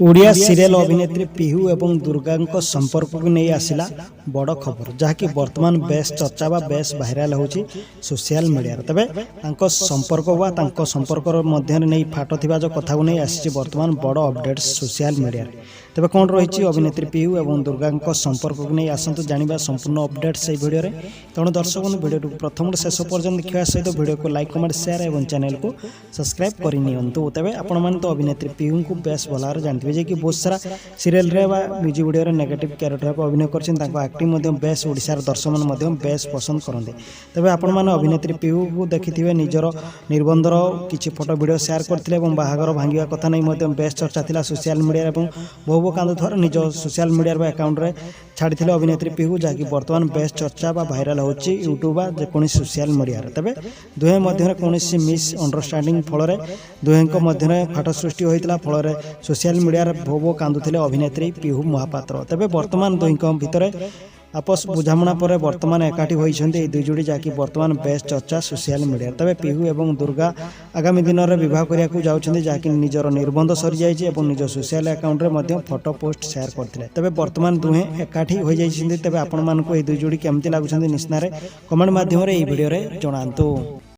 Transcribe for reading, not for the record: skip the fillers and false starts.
Odia serial अभिनेत्री पिहू एवं दुर्गा संपर्क को नहीं आसिला बड़ खबर जहाँकि वर्तमान बेस चर्चा व बेस भाइराल होची सोशल मीडिया तबे संपर्क व संपर्क मध्य नहीं फाट थिबा जो कथा को नहीं आसी वर्तमान बड़ अपडेट सोशल मीडिया तबे कौन रही अभिनेत्री पिहू एवं दुर्गा संपर्क को नहीं आसतु जानिबा संपूर्ण अपडेट से वीडियो रे तेणु दर्शक वीडियो प्रथम शेष पर्यंत देखा सहित वीडियो को लाइक कमेंट शेयर और चैनल को सब्सक्राइब करनी तेज आपण तो अभिनेत्री पिहू को बेस भल जानते जे कि बहुत सारा सीरियल रे वा म्यूजिक वीडियो रे नेगेटिव कैरेक्टर को अभिनय करछन ताको एक्टिंग मध्ये बेस ओडिसार दर्शक मन मध्ये बेस पसंद करते तबे आपण माने अभिनेत्री पिहू को देखिथिबे निजर निबंधर किछि फोटो वीडियो शेयर करथिले एवं बाहागर भांगिया कथा नै मध्ये बेस चर्चा थिला सोशल मीडिया एवं बहु कांद थर निज सोशल मीडिया रे अकाउंट रे छाड़ी अभिनेत्री पिहू जहाँकि वर्तमान बेस चर्चा बा भाइराल होची यूट्यूब बा जेकोनी सोशल मीडिया रे तबे दुहे मध्य कोनोसी मिस अंडरस्टैंडिंग फल दुहें मध्य फाट सृष्टि होता फल सोशल मीडिया रे भो कांदुथिले अभिनेत्री पिहू महापात्र तबे वर्तमान दुहिंक भितर आपस बुझामणा पर वर्तमान एकाठी होइछन्ते दुई जोड़ी जहाँकि वर्तमान बेस चर्चा सोशल मीडिया तबे पिहू एवं दुर्गा आगामी दिन में विवाह करिया जाउछन्ते जहाँकि निजर निर्बंध सरी जाइछे एवं निज सोशल अकाउंट रे मध्य फोटो पोस्ट शेयर करथिले तबे वर्तमान दुहे एकाठी होई जाइछन्ते तबे आपण मानको ए दुई जोड़ी केमति लागुछन्ते निस्नारे कमेंट माध्यम रे ए वीडियो रे जणांतु।